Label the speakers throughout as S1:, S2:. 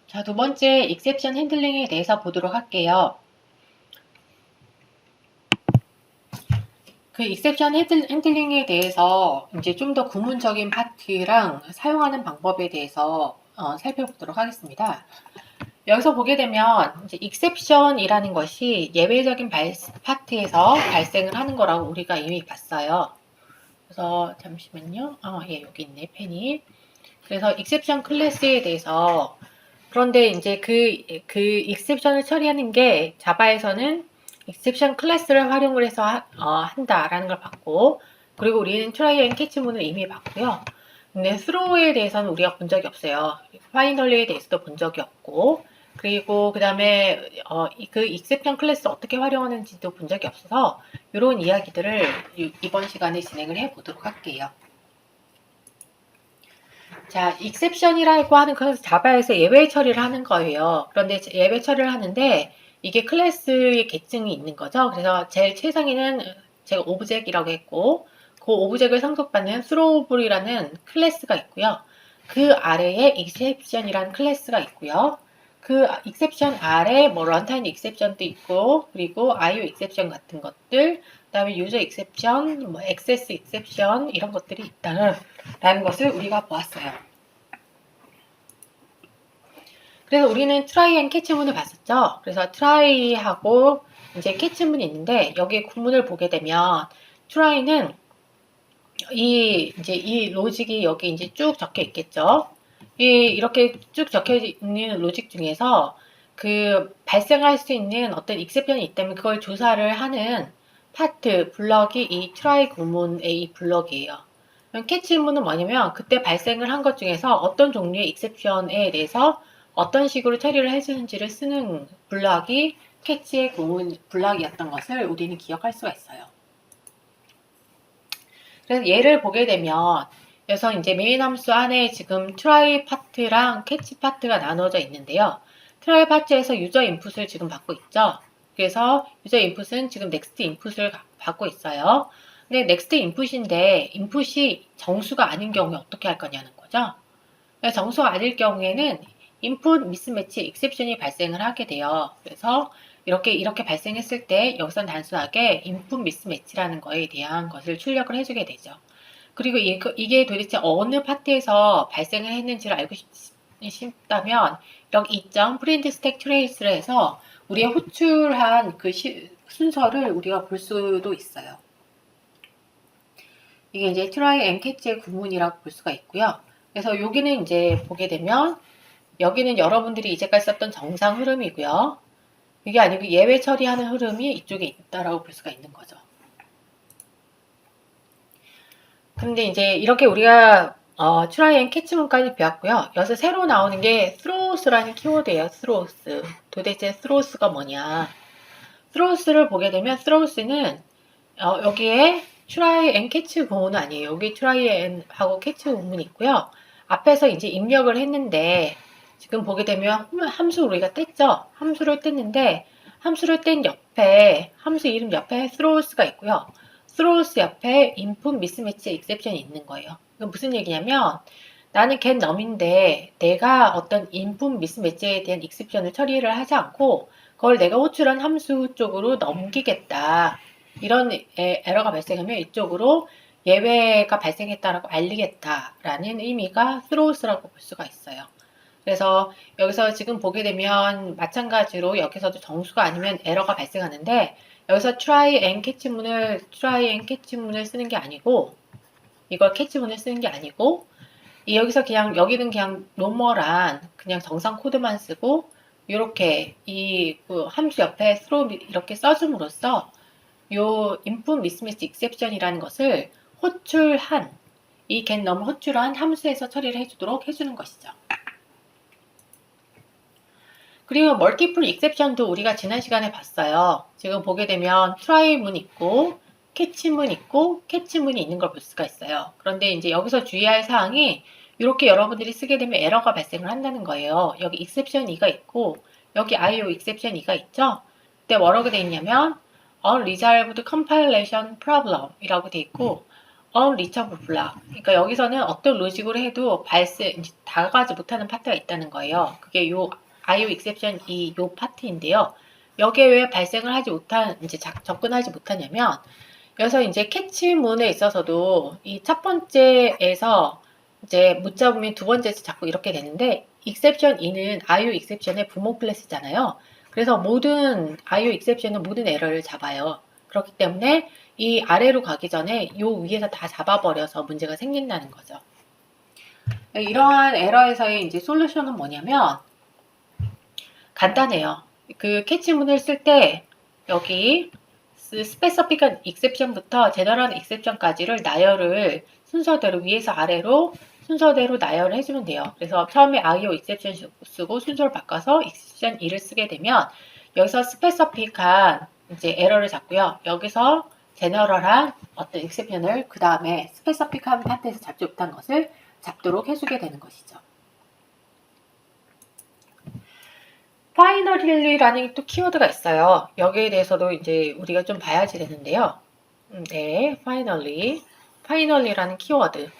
S1: 자, 두 번째 exception handling에 대해서 보도록 할게요. 그 exception handling에 대해서 이제 좀 더 구문적인 파트랑 사용하는 방법에 대해서 살펴보도록 하겠습니다. 여기서 보게 되면 이제 exception이라는 것이 예외적인 파트에서 발생을 하는 거라고 우리가 이미 봤어요. 그래서 잠시만요. 예, 여기 있네, 펜이. 그래서 exception 클래스에 대해서 그런데 이제 그 exception을 처리하는 게 자바에서는 exception 클래스를 활용을 해서 한다라는 걸 봤고, 그리고 우리는 try and catch문을 이미 봤고요. 근데 throw에 대해서는 우리가 본 적이 없어요. finally에 대해서도 본 적이 없고, 그리고 그 다음에 그 exception 클래스 어떻게 활용하는지도 본 적이 없어서 이런 이야기들을 이번 시간에 진행을 해 보도록 할게요. 자, exception이라고 하는 것은 자바에서 예외 처리를 하는 거예요. 그런데 예외 처리를 하는데 이게 클래스의 계층이 있는 거죠. 그래서 제일 최상위는 제가 오브젝이라고 했고 그 오브젝을 상속받는 throwable이라는 클래스가 있고요. 그 아래에 exception이라는 클래스가 있고요. 그 exception 아래 뭐 runtime exception도 있고 그리고 IO exception 같은 것들 그다음에 user exception, 뭐 access exception 이런 것들이 있다는 것을 우리가 보았어요. 그래서 우리는 try and catch문을 봤었죠. 그래서 try하고 이제 catch문이 있는데 여기에 구문을 보게 되면 try는 이 로직이 여기 이제 쭉 적혀 있겠죠. 이렇게 쭉 적혀 있는 로직 중에서 그 발생할 수 있는 어떤 exception이 있다면 그걸 조사를 하는 파트 블럭이 이 try 구문의 이 블럭이에요. catch문은 뭐냐면 그때 발생을 한 것 중에서 어떤 종류의 exception에 대해서 어떤 식으로 처리를 해주는지를 쓰는 블럭이 캐치의 구문 블럭이었던 것을 우리는 기억할 수가 있어요. 그래서 예를 보게 되면 그래서 이제 메인 함수 안에 지금 try 파트랑 catch 파트가 나눠져 있는데요. try 파트에서 유저 인풋을 지금 받고 있죠. 그래서 유저 인풋은 지금 next 인풋을 받고 있어요. 근데 next 인풋인데 인풋이 정수가 아닌 경우에 어떻게 할 거냐는 거죠. 정수가 아닐 경우에는 인풋 미스매치 exception이 발생을 하게 돼요. 그래서 이렇게 발생했을 때 여기선 단순하게 인풋 미스매치라는 거에 대한 것을 출력을 해주게 되죠. 그리고 이게 도대체 어느 파트에서 발생을 했는지를 알고 싶다면 이렇게 이점 프린트 스택 트레이스를 해서 우리가 호출한 그 순서를 우리가 볼 수도 있어요. 이게 이제 try and catch의 구문이라고 볼 수가 있고요. 그래서 여기는 이제 보게 되면 여기는 여러분들이 이제까지 썼던 정상 흐름이고요. 이게 아니고 예외 처리하는 흐름이 이쪽에 있다라고 볼 수가 있는 거죠. 근데 이제 이렇게 우리가 try and catch문까지 배웠고요. 여기서 새로 나오는 게 throws라는 키워드예요. throws. 도대체 throws가 뭐냐. throws를 보게 되면 throws는 여기에 try and catch 구문은 아니에요. 여기 try and 하고 catch 구문이 있고요. 앞에서 이제 입력을 했는데 지금 보게 되면 함수 우리가 뗐죠. 함수를 뗐는데 함수를 뗀 옆에 함수 이름 옆에 throws가 있고요. throws 옆에 input mismatch exception이 있는 거예요. 이건 무슨 얘기냐면 나는 get num인데 내가 어떤 input mismatch에 대한 exception을 처리를 하지 않고 그걸 내가 호출한 함수 쪽으로 넘기겠다. 이런 에러가 발생하면 이쪽으로 예외가 발생했다라고 알리겠다라는 의미가 throws라고 볼 수가 있어요. 그래서 여기서 지금 보게 되면 마찬가지로 여기서도 정수가 아니면 에러가 발생하는데 여기서 try and catch문을 쓰는 게 아니고 이걸 catch문을 쓰는 게 아니고 여기서 그냥 여기는 그냥 노멀한 그냥 정상 코드만 쓰고 이렇게 그 함수 옆에 throw 이렇게 써줌으로써 요 input mismatch exception이라는 것을 호출한 이 getNum 호출한 함수에서 처리를 해주도록 해주는 것이죠. 그리고 멀티플 익셉션도 우리가 지난 시간에 봤어요. 지금 보게 되면 try문 있고 catch문 있고 catch문이 있는 걸 볼 수가 있어요. 그런데 이제 여기서 주의할 사항이 이렇게 여러분들이 쓰게 되면 에러가 발생을 한다는 거예요. 여기 exception 2가 있고 여기 IO exception 2가 있죠. 근데 뭐라고 돼 있냐면 unresolved compilation problem 이라고 돼 있고 unreachable block. 그러니까 여기서는 어떤 로직으로 해도 다가가지 못하는 파트가 있다는 거예요. 그게 요 IO exception 요 파트인데요. 여기에 왜 발생을 하지 못한, 이제 접근하지 못하냐면, 여기서 이제 캐치문에 있어서도 이 첫 번째에서 이제 못 잡으면 두 번째에서 자꾸 이렇게 되는데, exception 2는 IO exception의 부모 클래스잖아요. 그래서 모든 IO exception은 모든 에러를 잡아요. 그렇기 때문에 이 아래로 가기 전에 요 위에서 다 잡아버려서 문제가 생긴다는 거죠. 이러한 에러에서의 이제 솔루션은 뭐냐면 간단해요. 그 캐치문을 쓸 때 여기 스페시픽한 익셉션부터 제너럴 익셉션까지를 나열을 순서대로 위에서 아래로 순서대로 나열을 해주면 돼요. 그래서 처음에 IO 익셉션 쓰고 순서를 바꿔서 익셉션 2를 쓰게 되면 여기서 스페시픽한 이제 에러를 잡고요. 여기서 제너럴한 어떤 익셉션을 그 다음에 스페시픽한 파트에서 잡지 못한 것을 잡도록 해주게 되는 것이죠. finally라는 또 키워드가 있어요. 여기에 대해서도 이제 우리가 좀 봐야지 되는데요. 네, finally라는 키워드.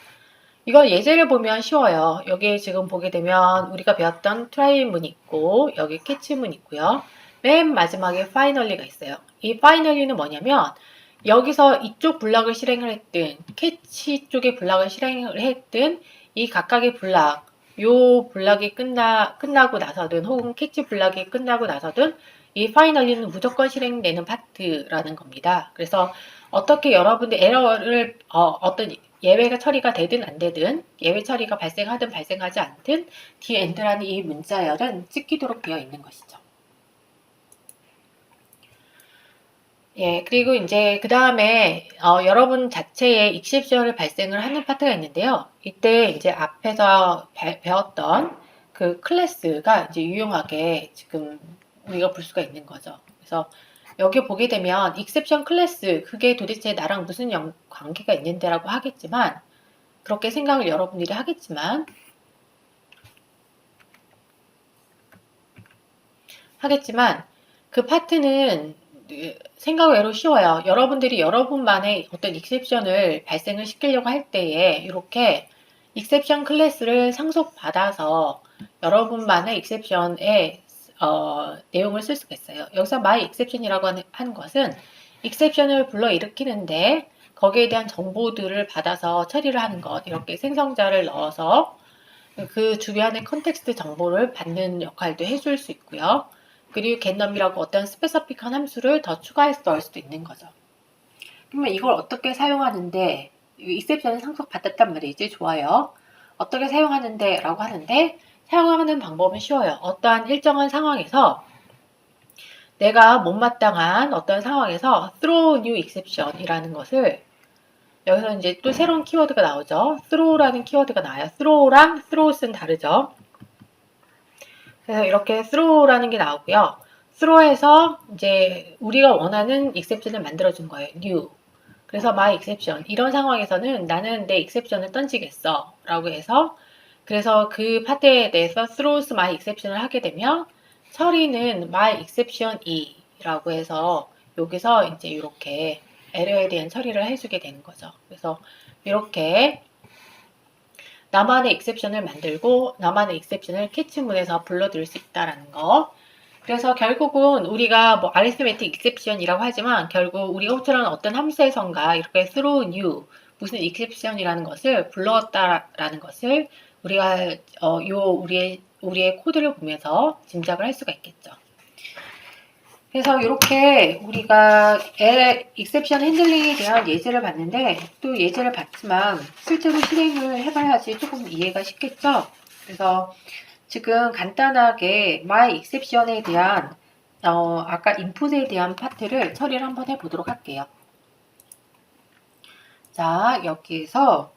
S1: 이거 예제를 보면 쉬워요. 여기에 지금 보게 되면 우리가 배웠던 try문 있고 여기 catch문 있고요. 맨 마지막에 finally가 있어요. 이 finally는 뭐냐면 여기서 이쪽 블락을 실행을 했든 캐치 쪽의 블락을 실행을 했든 이 각각의 블락 요 블락이 끝나고 나서든 혹은 캐치 블락이 끝나고 나서든 이 파이널리는 무조건 실행되는 파트라는 겁니다. 그래서 어떻게 여러분들 에러를 어떤 예외가 처리가 되든 안 되든 예외 처리가 발생하든 발생하지 않든 디엔드라는 이 문자열은 찍히도록 되어 있는 것이죠. 예, 그리고 이제 그 다음에 여러분 자체의 익셉션을 발생을 하는 파트가 있는데요. 이때 이제 앞에서 배웠던 그 클래스가 이제 유용하게 지금 우리가 볼 수가 있는 거죠. 그래서 여기 보게 되면 익셉션 클래스 그게 도대체 나랑 무슨 관계가 있는데라고 하겠지만 그렇게 생각을 여러분들이 하겠지만 그 파트는 생각 외로 쉬워요. 여러분들이 여러분만의 어떤 익셉션을 발생을 시키려고 할 때에 이렇게 익셉션 클래스를 상속받아서 여러분만의 익셉션의 내용을 쓸 수가 있어요. 여기서 my exception이라고 하는 것은 익셉션을 불러일으키는데 거기에 대한 정보들을 받아서 처리를 하는 것, 이렇게 생성자를 넣어서 그 주변의 컨텍스트 정보를 받는 역할도 해줄 수 있고요. 그리고 getNum이라고 어떤 스페시픽한 함수를 더 추가해서 넣을 수도 있는 거죠. 그러면 이걸 어떻게 사용하는데 익셉션을 상속받았단 말이지. 좋아요. 어떻게 사용하는데 라고 하는데 사용하는 방법은 쉬워요. 어떠한 일정한 상황에서 내가 못마땅한 어떤 상황에서 throw new exception 이라는 것을 여기서 이제 또 새로운 키워드가 나오죠. throw라는 키워드가 나와요. throw랑 throws는 다르죠. 그래서 이렇게 throw라는 게 나오고요. throw에서 이제 우리가 원하는 exception을 만들어준 거예요. new. 그래서 my exception. 이런 상황에서는 나는 내 exception을 던지겠어. 라고 해서 그래서 그 파트에 대해서 throws my exception을 하게 되면 처리는 my exception 이라고 해서 여기서 이제 이렇게 에러에 대한 처리를 해주게 되는 거죠. 그래서 이렇게 나만의 익셉션을 만들고 나만의 익셉션을 캐치문에서 불러들일 수 있다라는 거. 그래서 결국은 우리가 뭐 arithmetic exception이라고 하지만 결국 우리가 호출하는 어떤 함수에선가 이렇게 throw new 무슨 exception이라는 것을 불렀다라는 것을 우리가 우리의 코드를 보면서 짐작을 할 수가 있겠죠. 그래서 이렇게 우리가 익셉션 핸들링에 대한 예제를 봤는데 또 예제를 봤지만 실제로 실행을 해봐야지 조금 이해가 쉽겠죠. 그래서 지금 간단하게 my exception에 대한 아까 input에 대한 파트를 처리를 한번 해보도록 할게요. 자, 여기에서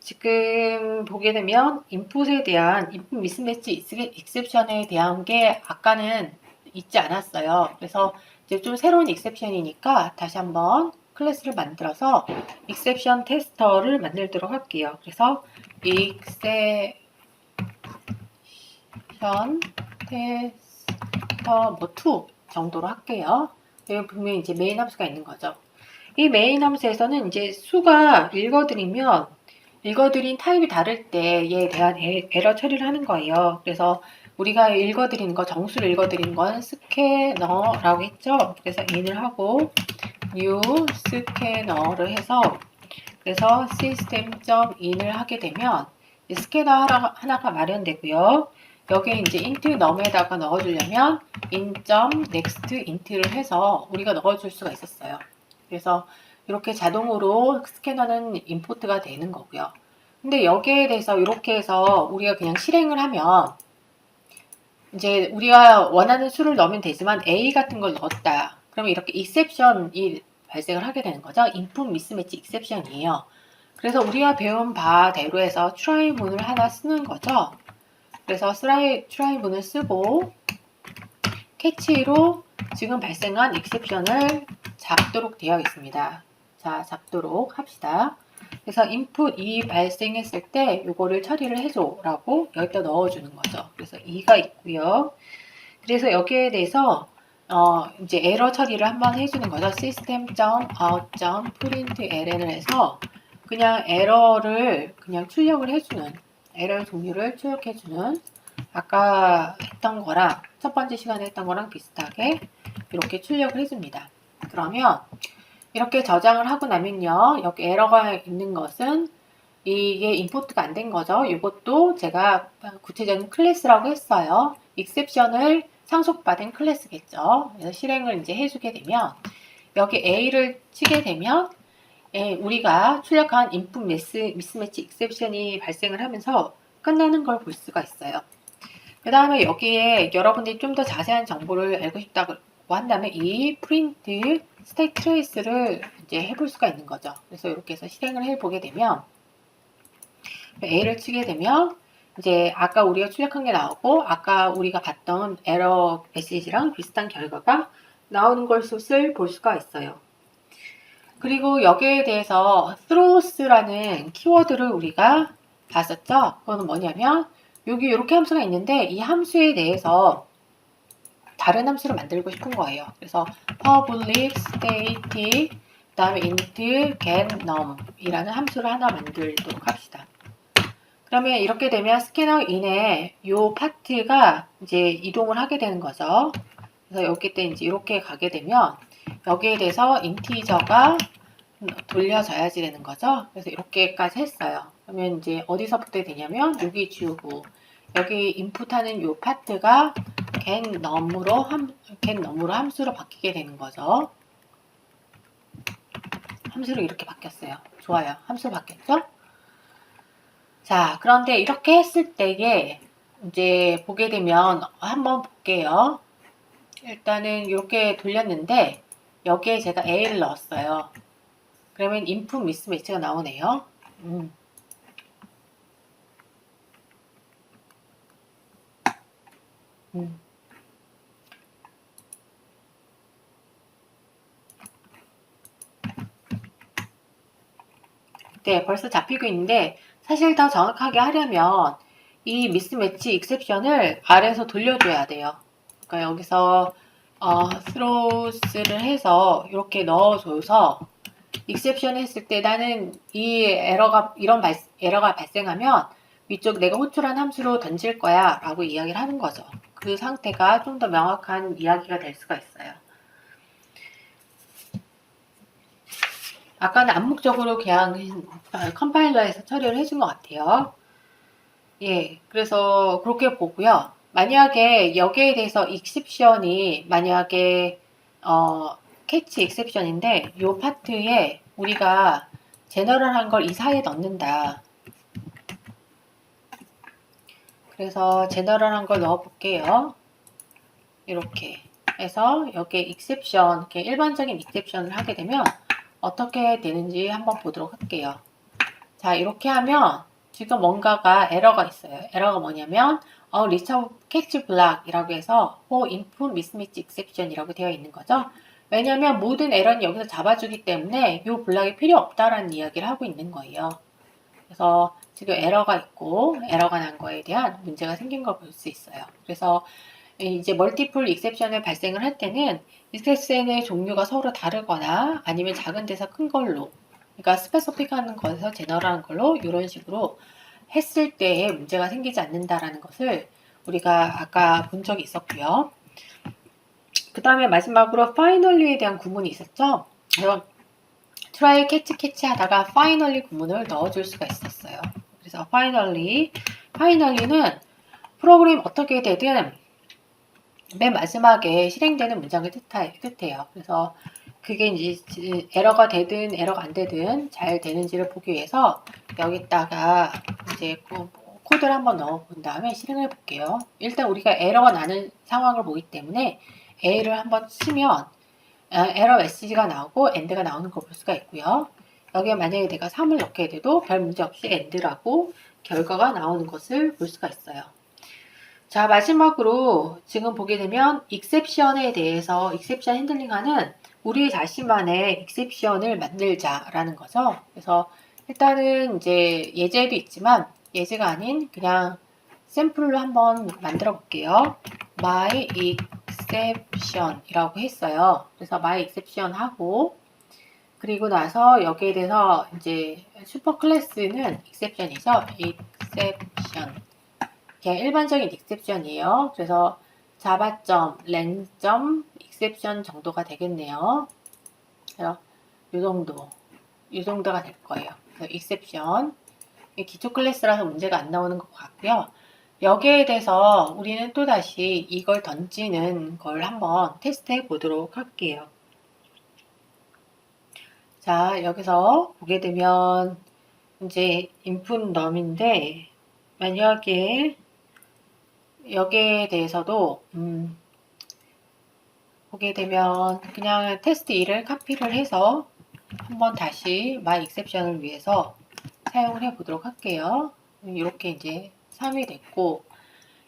S1: 지금 보게 되면 input에 대한 input mismatch exception에 대한 게 아까는 있지 않았어요. 그래서 이제 좀 새로운 exception이니까 다시 한번 클래스를 만들어서 exception 테스터를 만들도록 할게요. 그래서 exception 테스터 뭐2 정도로 할게요. 여기 보면 이제 메인 함수가 있는 거죠. 이 메인 함수에서는 이제 수가 읽어드린 타입이 다를 때에 대한 에러 처리를 하는 거예요. 그래서 우리가 읽어드리는 거, 정수를 읽어드리는 건 스캐너라고 했죠. 그래서 in을 하고 new 스캐너를 해서 그래서 system.in을 하게 되면 스캐너 하나가 마련되고요. 여기에 이제 int num에다가 넣어주려면 in.next int를 해서 우리가 넣어줄 수가 있었어요. 그래서 이렇게 자동으로 스캐너는 임포트가 되는 거고요. 근데 여기에 대해서 이렇게 해서 우리가 그냥 실행을 하면 이제 우리가 원하는 수를 넣으면 되지만 A 같은 걸 넣었다. 그러면 이렇게 exception이 발생을 하게 되는 거죠. input mismatch exception이에요. 그래서 우리가 배운 바대로 해서 try 문을 하나 쓰는 거죠. 그래서 try 문을 쓰고 캐치로 지금 발생한 exception을 잡도록 되어 있습니다. 자, 잡도록 합시다. 그래서 input 2 발생했을 때 요거를 처리를 해줘 라고 여기다 넣어주는 거죠. 그래서 2가 있고요. 그래서 여기에 대해서 이제 에러 처리를 한번 해주는 거죠. system.out.println을 해서 그냥 에러를 그냥 출력을 해주는 에러 종류를 출력해주는 아까 했던 거랑 첫 번째 시간에 했던 거랑 비슷하게 이렇게 출력을 해줍니다. 그러면 이렇게 저장을 하고 나면요. 여기 에러가 있는 것은 이게 임포트가 안 된 거죠. 이것도 제가 구체적인 클래스라고 했어요. exception을 상속받은 클래스겠죠. 그래서 실행을 이제 해주게 되면 여기 A를 치게 되면 우리가 출력한 input mismatch exception이 발생을 하면서 끝나는 걸 볼 수가 있어요. 그 다음에 여기에 여러분들이 좀 더 자세한 정보를 알고 싶다고 한다면 이 print state trace를 이제 해볼 수가 있는 거죠. 그래서 이렇게 해서 실행을 해보게 되면 A를 치게 되면 이제 아까 우리가 출력한 게 나오고 아까 우리가 봤던 에러 메시지랑 비슷한 결과가 나오는 것을 볼 수가 있어요. 그리고 여기에 대해서 throws라는 키워드를 우리가 봤었죠. 그거는 뭐냐면 여기 이렇게 함수가 있는데 이 함수에 대해서 다른 함수를 만들고 싶은 거예요. 그래서 public state 그 다음에 int getNum 이라는 함수를 하나 만들도록 합시다. 그러면 이렇게 되면 스캐너 인에 이 파트가 이제 이동을 하게 되는 거죠. 그래서 여기 때 이제 이렇게 가게 되면 여기에 대해서 인티저가 돌려져야지 되는 거죠. 그래서 이렇게까지 했어요. 그러면 이제 어디서부터 되냐면 여기 지우고 여기 인풋하는 이 파트가 getNum으로 함수로 바뀌게 되는 거죠. 함수로 이렇게 바뀌었어요. 좋아요. 함수로 바뀌었죠? 자, 그런데 이렇게 했을 때에 이제 보게 되면 한번 볼게요. 일단은 이렇게 돌렸는데 여기에 제가 A를 넣었어요. 그러면 input mismatch가 나오네요. 네, 벌써 잡히고 있는데 사실 더 정확하게 하려면 이 미스매치 익셉션을 아래에서 돌려줘야 돼요. 그러니까 여기서 throws를 해서 이렇게 넣어줘서 익셉션 했을 때 나는 이 에러가 에러가 발생하면 위쪽 내가 호출한 함수로 던질 거야 라고 이야기를 하는 거죠. 그 상태가 좀 더 명확한 이야기가 될 수가 있어요. 아까는 암묵적으로 그냥 컴파일러에서 처리를 해준 것 같아요. 예, 그래서 그렇게 보고요. 만약에 여기에 대해서 exception이 만약에 캐치 exception인데 이 파트에 우리가 제너럴한 걸 이 사이에 넣는다. 그래서 제너럴한 걸 넣어 볼게요. 이렇게 해서 여기에 exception, 이렇게 일반적인 exception을 하게 되면 어떻게 되는지 한번 보도록 할게요. 자, 이렇게 하면 지금 뭔가가 에러가 있어요. 에러가 뭐냐면 리처 캐치 블락이라고 해서 input mismatch exception이라고 되어 있는 거죠. 왜냐하면 모든 에러는 여기서 잡아주기 때문에 이 블락이 필요 없다라는 이야기를 하고 있는 거예요. 그래서 지금 에러가 있고 에러가 난 거에 대한 문제가 생긴 걸 볼 수 있어요. 그래서 이제 멀티플 익셉션을 발생을 할 때는 익셉션의 종류가 서로 다르거나 아니면 작은 데서 큰 걸로, 그러니까 스페시픽한 것에서 제너럴한 걸로 이런 식으로 했을 때에 문제가 생기지 않는다라는 것을 우리가 아까 본 적이 있었고요. 그 다음에 마지막으로 finally에 대한 구문이 있었죠. 그래서 try, catch 하다가 finally 구문을 넣어줄 수가 있었어요. 그래서 finally는 프로그램 어떻게 되든 맨 마지막에 실행되는 문장을 뜻해요. 그래서 그게 이제 에러가 되든 에러가 안 되든 잘 되는지를 보기 위해서 여기다가 이제 코드를 한번 넣어 본 다음에 실행을 볼게요. 일단 우리가 에러가 나는 상황을 보기 때문에 A를 한번 치면 에러 메시지가 나오고 엔드가 나오는 걸 볼 수가 있고요. 여기에 만약에 내가 3을 넣게 돼도 별 문제 없이 엔드라고 결과가 나오는 것을 볼 수가 있어요. 자, 마지막으로 지금 보게 되면 익셉션에 대해서 익셉션 핸들링하는 우리 자신만의 익셉션을 만들자라는 거죠. 그래서 일단은 이제 예제도 있지만 예제가 아닌 그냥 샘플로 한번 만들어 볼게요. my exception 이라고 했어요. 그래서 my exception 하고 그리고 나서 여기에 대해서 이제 슈퍼 클래스는 exception이죠. exception. 그냥 일반적인 exception이에요. 그래서 java.len. exception 정도가 되겠네요. 그래서 이 정도가 될 거예요. 그래서 exception. 기초 클래스라서 문제가 안 나오는 것 같고요. 여기에 대해서 우리는 또다시 이걸 던지는 걸 한번 테스트해 보도록 할게요. 자, 여기서 보게 되면 이제 input num인데 만약에 여기에 대해서도 보게 되면 그냥 테스트 2를 카피를 해서 한번 다시 my exception을 위해서 사용을 해 보도록 할게요. 이렇게 이제 3이 됐고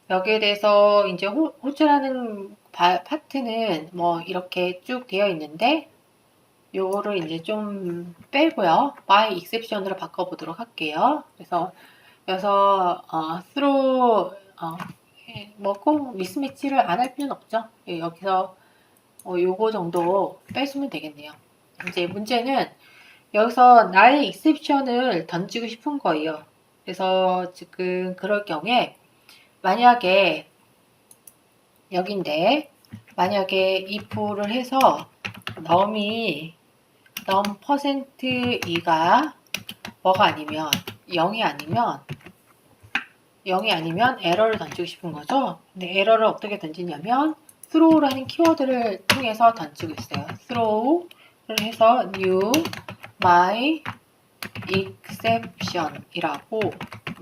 S1: 여기에 대해서 이제 호출하는 파트는 뭐 이렇게 쭉 되어 있는데 요거를 이제 좀 빼고요. by exception으로 바꿔보도록 할게요. 그래서 여기서 through 뭐 꼭 미스매치를 안 할 필요는 없죠. 여기서 요거 정도 빼주면 되겠네요. 이제 문제는 여기서 나의 exception을 던지고 싶은 거예요. 그래서 지금 그럴 경우에 만약에 여긴데 만약에 if를 해서 num이 num%2가 뭐가 아니면 0이 아니면 에러를 던지고 싶은 거죠. 근데 에러를 어떻게 던지냐면 throw라는 키워드를 통해서 던지고 있어요. throw를 해서 new my exception 이라고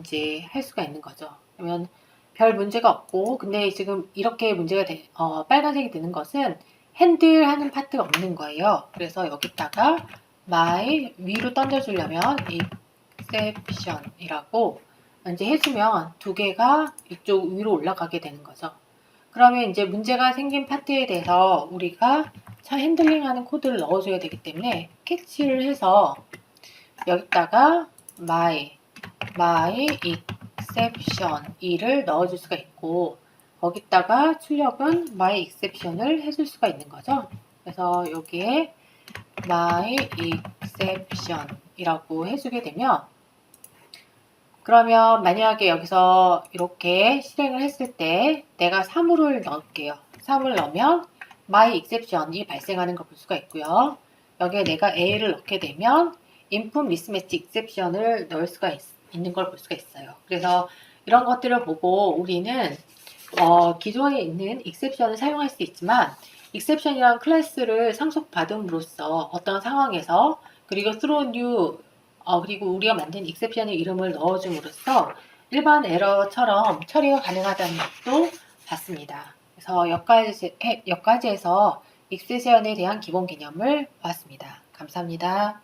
S1: 이제 할 수가 있는 거죠. 그러면 별 문제가 없고 근데 지금 이렇게 문제가 빨간색이 되는 것은 핸들하는 파트가 없는 거예요. 그래서 여기다가 my 위로 던져주려면 exception 이라고 이제 해주면 두 개가 이쪽 위로 올라가게 되는 거죠. 그러면 이제 문제가 생긴 파트에 대해서 우리가 차 핸들링하는 코드를 넣어줘야 되기 때문에 캐치를 해서 여기다가 my exception 2를 넣어줄 수가 있고 거기다가 출력은 my exception을 해줄 수가 있는 거죠. 그래서 여기에 my exception 이라고 해주게 되면 그러면 만약에 여기서 이렇게 실행을 했을 때 내가 3을 넣을게요. 3을 넣으면 my exception이 발생하는 걸 볼 수가 있고요. 여기에 내가 A를 넣게 되면 input mismatch exception을 넣을 수가 있는 걸 볼 수가 있어요. 그래서 이런 것들을 보고 우리는 기존에 있는 exception을 사용할 수 있지만 exception이라는 클래스를 상속받음으로써 어떤 상황에서 그리고 throw new 그리고 우리가 만든 exception의 이름을 넣어줌으로써 일반 에러처럼 처리가 가능하다는 것도 봤습니다. 그래서 여기까지 해서 exception에 대한 기본 개념을 보았습니다. 감사합니다.